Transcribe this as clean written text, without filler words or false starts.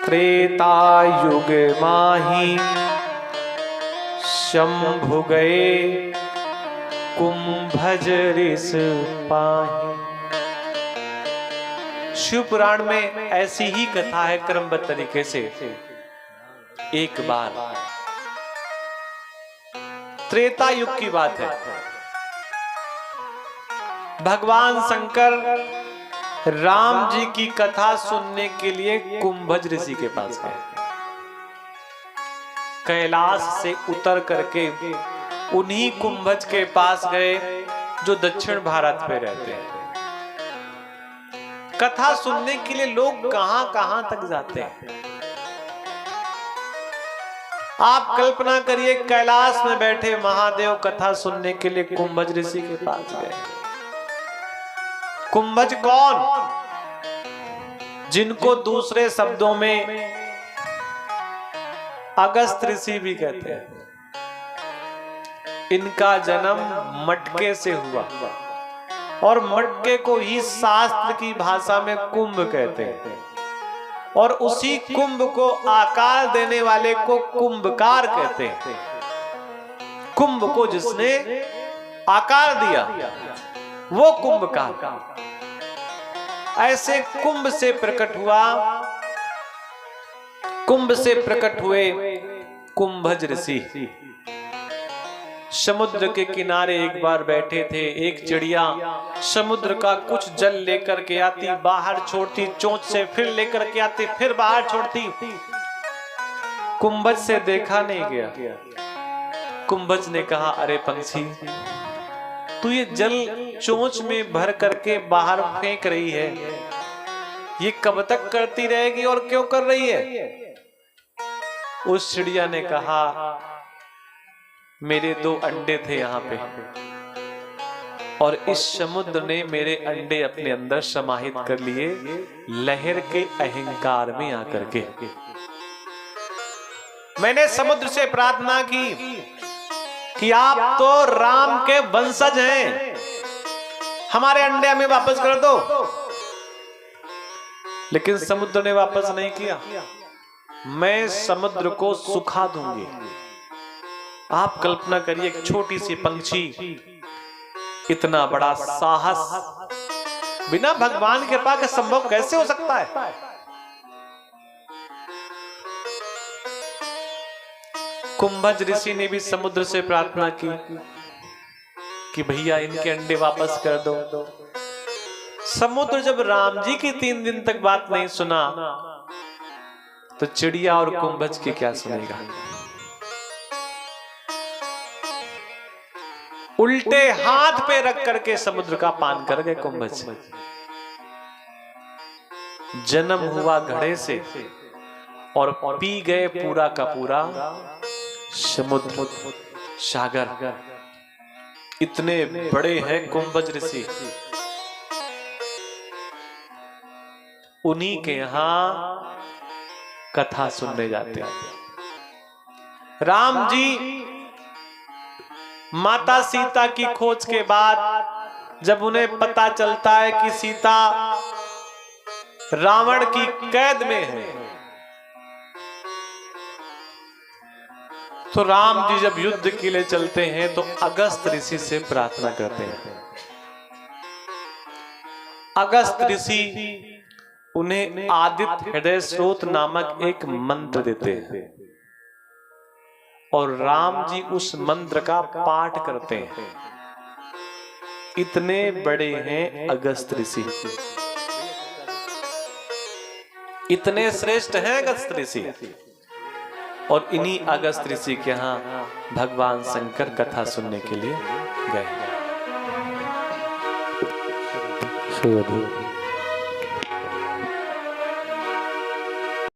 त्रेता युग माही शंभु गए कुंभज ऋष पाही। शिव पुराण में ऐसी ही कथा है क्रमबद्ध तरीके से। एक बार त्रेता युग की बात है, भगवान शंकर राम जी की कथा सुनने के लिए कुंभज ऋषि के पास गए। कैलाश से उतर करके उन्हीं कुंभज के पास गए जो दक्षिण भारत में रहते हैं। कथा सुनने के लिए लोग कहां कहां तक जाते हैं। आप कल्पना करिए, कैलाश में बैठे महादेव कथा सुनने के लिए कुंभज ऋषि के पास गए। कुंभज कौन? जिनको दूसरे शब्दों में अगस्त ऋषि भी कहते हैं। इनका जन्म मटके से हुआ और मटके को ही शास्त्र की भाषा में कुंभ कहते हैं, और उसी कुंभ को आकार देने वाले को कुंभकार कहते हैं। कुंभ को जिसने आकार दिया वो कुंभकार। ऐसे कुंभ से प्रकट हुआ, कुंभ से प्रकट हुए कुंभज ऋषि। समुद्र के किनारे एक बार बैठे थे। एक चिड़िया समुद्र का कुछ जल लेकर के आती, बाहर छोड़ती, चोंच से फिर लेकर के आती, फिर बाहर छोड़ती। कुंभज से देखा नहीं गया। कुंभज ने कहा, अरे पंछी, तू ये जल चोंच में भर करके बाहर फेंक रही है, ये कब तक करती रहेगी और क्यों कर रही है? उस चिड़िया ने कहा, मेरे 2 अंडे थे यहाँ पे, और इस समुद्र ने मेरे अंडे अपने अंदर समाहित कर लिए लहर के अहंकार में आकर के। मैंने समुद्र से प्रार्थना की कि आप तो राम के वंशज हैं, हमारे अंडे हमें वापस कर दो, लेकिन समुद्र ने वापस नहीं किया। मैं समुद्र को सुखा दूंगी। आप कल्पना करिए, एक छोटी सी पंछी इतना बड़ा साहस बिना भगवान के पास संभव कैसे हो सकता है? कुंभज ऋषि ने भी समुद्र से प्रार्थना की कि भैया इनके अंडे वापस कर दो। समुद्र जब राम जी की 3 दिन तक बात नहीं सुना तो चिड़िया और कुंभज की क्या सुनेगा? उल्टे हाथ पे रख करके समुद्र का पान कर गए कुंभज। जन्म हुआ घड़े से और पी गए पूरा का पूरा समुद्र सागर। इतने बड़े हैं कुंभज ऋषि। उन्हीं के यहां कथा सुनने जाते हैं। राम जी माता सीता की खोज के बाद जब उन्हें पता चलता है कि सीता रावण की कैद में है, तो राम जी जब युद्ध के लिए चलते हैं तो अगस्त ऋषि से प्रार्थना करते हैं। अगस्त ऋषि उन्हें आदित्य हृदय स्रोत नामक एक मंत्र देते हैं, और राम जी उस मंत्र का पाठ करते हैं। इतने बड़े हैं अगस्त ऋषि, इतने श्रेष्ठ हैं अगस्त ऋषि। और इन्हीं अगस्त ऋषि के यहाँ भगवान शंकर कथा सुनने के लिए गए।